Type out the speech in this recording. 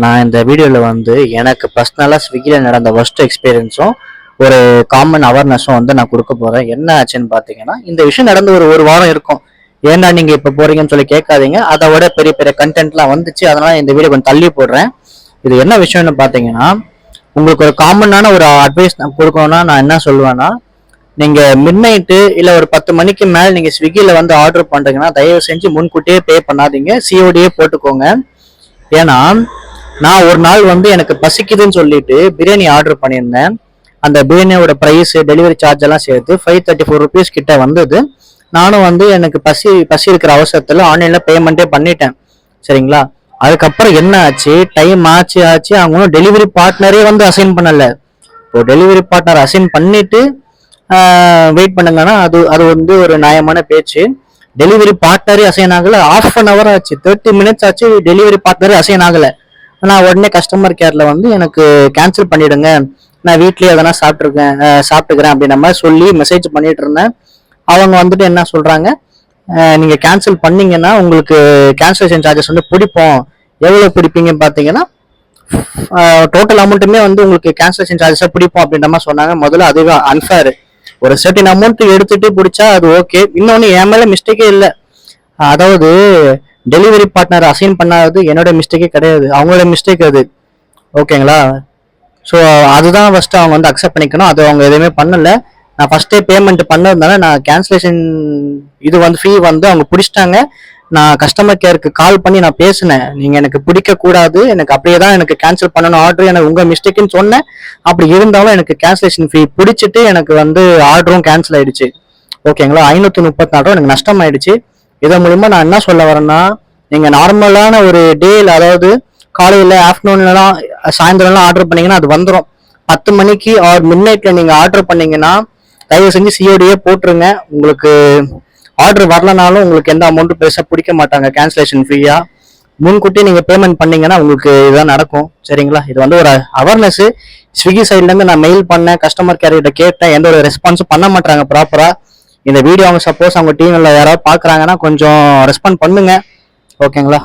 நான் இந்த வீடியோவில் வந்து எனக்கு பர்சனலாக ஸ்விக்கியில் நடந்த ஒர்ஸ்ட் எக்ஸ்பீரியன்ஸும் ஒரு காமன் அவேர்னஸும் வந்து நான் கொடுக்க போகிறேன். என்ன ஆச்சுன்னு பார்த்தீங்கன்னா, இந்த விஷயம் நடந்து ஒரு வாரம் இருக்கும். ஏன்னா நீங்கள் இப்போ போகிறீங்கன்னு சொல்லி கேட்காதீங்க. அதை விட பெரிய பெரிய கண்டென்ட்லாம் வந்துச்சு. அதனால் இந்த வீடியோ கொஞ்சம் தள்ளி போடுறேன். இது என்ன விஷயம்னு பார்த்தீங்கன்னா, உங்களுக்கு ஒரு காமனான ஒரு அட்வைஸ் நான் கொடுக்கணும்னா நான் என்ன சொல்லுவேன்னா, நீங்கள் மிட் நைட்டு இல்லை ஒரு 10 மணிக்கு மேலே நீங்கள் ஸ்விக்கியில் வந்து ஆர்டர் பண்ணுறீங்கன்னா தயவு செஞ்சு முன்கூட்டியே பே பண்ணாதீங்க, சிஓடியே போட்டுக்கோங்க. ஏன்னா நான் ஒரு நாள் வந்து எனக்கு பசிக்குதுன்னு சொல்லிட்டு பிரியாணி ஆர்டர் பண்ணியிருந்தேன். அந்த பிரியாணியோட ப்ரைஸ் டெலிவரி சார்ஜ் எல்லாம் சேர்த்து 534 ருபீஸ் கிட்ட வந்தது. நானும் வந்து எனக்கு பசி இருக்கிற அவசரத்தில் ஆன்லைனில் பேமெண்ட்டே பண்ணிட்டேன். சரிங்களா? அதுக்கப்புறம் என்ன ஆச்சு, டைம் ஆச்சு அவங்க டெலிவரி பார்ட்னரே வந்து அசைன் பண்ணலை. இப்போ டெலிவரி பார்ட்னர் அசைன் பண்ணிட்டு வெயிட் பண்ணுங்கன்னா அது அது வந்து ஒரு நியாயமான பேச்சு. டெலிவரி பார்ட்னரே அசைன் ஆகலை. ½ ஆச்சு, 30 மினிட்ஸ் ஆச்சு, டெலிவரி பார்ட்னரே அசைன் ஆகலை. நான் உடனே கஸ்டமர் கேர்ல வந்து எனக்கு கேன்சல் பண்ணிடுங்க, நான் வீட்லயே எதனா சாப்பிட்டுக்கிறேன் அப்படின்ற மாதிரி சொல்லி மெசேஜ் பண்ணிட்டு இருந்தேன். அவங்க வந்துட்டு என்ன சொல்றாங்க, நீங்க கேன்சல் பண்ணீங்கன்னா உங்களுக்கு கேன்சலேஷன் சார்ஜஸ் வந்து பிடிப்போம். எவ்வளவு பிடிப்பீங்கன்னு பாத்தீங்கன்னா டோட்டல் அமௌண்ட்டுமே வந்து உங்களுக்கு கேன்சலேஷன் சார்ஜஸா பிடிப்போம் அப்படின்ற மாதிரி சொன்னாங்க. முதல்ல அதுவே அன்ஃபேர். ஒரு சர்டின் அமௌண்ட் எடுத்துட்டு பிடிச்சா அது ஓகே. இன்னொன்னு என் மேல மிஸ்டேக்கே இல்லை. அதாவது டெலிவரி பார்ட்னர் அசைன் பண்ணாதது என்னோட மிஸ்டேக்கே கிடையாது, அவங்களோட மிஸ்டேக் அது. ஓகேங்களா? ஸோ அதுதான் ஃபர்ஸ்ட் அவங்க வந்து அக்செப்ட் பண்ணிக்கணும். அது அவங்க எதுவுமே பண்ணல. நான் ஃபர்ஸ்டே பேமெண்ட் பண்ணதுனால நான் கேன்சலேஷன் இது வந்து ஃபீ வந்து அவங்க பிடிச்சிட்டாங்க. நான் கஸ்டமர் கேருக்கு கால் பண்ணி நான் பேசினேன், நீங்க எனக்கு பிடிக்க கூடாது, எனக்கு அப்படியே தான் எனக்கு கேன்சல் பண்ணணும் ஆர்டர், எனக்கு உங்க மிஸ்டேக்குன்னு சொன்னேன். அப்படி இருந்தாலும் எனக்கு கேன்சலேஷன் ஃபீ பிடிச்சிட்டு எனக்கு வந்து ஆர்டரும் கேன்சல் ஆயிடுச்சு. ஓகேங்களா? 534 ரூபா எனக்கு நஷ்டம் ஆயிடுச்சு. இதன் மூலியமா நான் என்ன சொல்ல வரேன்னா, நீங்க நார்மலான ஒரு டேல, அதாவது காலையில ஆஃப்டர்நூன்லாம் சாயந்தரம்லாம் ஆர்டர் பண்ணீங்கன்னா அது வந்துடும். 10 மணிக்கு ஆர் மிட் நைட்ல நீங்க ஆர்டர் பண்ணீங்கன்னா தயவு செஞ்சு சிஓடியே போட்டுருங்க. உங்களுக்கு ஆர்டர் வரலனாலும் உங்களுக்கு எந்த அமௌண்ட்டும் பெருசாக பிடிக்க மாட்டாங்க கேன்சலேஷன் ஃப்ரீயா. முன்கூட்டி நீங்க பேமெண்ட் பண்ணீங்கன்னா உங்களுக்கு இதுதான் நடக்கும். சரிங்களா? இது வந்து ஒரு அவேர்னஸ். ஸ்விக்கி சைட்ல இருந்து நான் மெயில் பண்ணேன், கஸ்டமர் கேர் கிட்ட கேட்டேன், எந்த ஒரு ரெஸ்பான்ஸும் பண்ண மாட்டாங்க ப்ராப்பரா. இந்த வீடியோ அவங்க சப்போஸ் அவங்க டீம்ல யாராவது பாக்குறாங்கன்னா கொஞ்சம் ரெஸ்பாண்ட் பண்ணுங்க. ஓகேங்களா?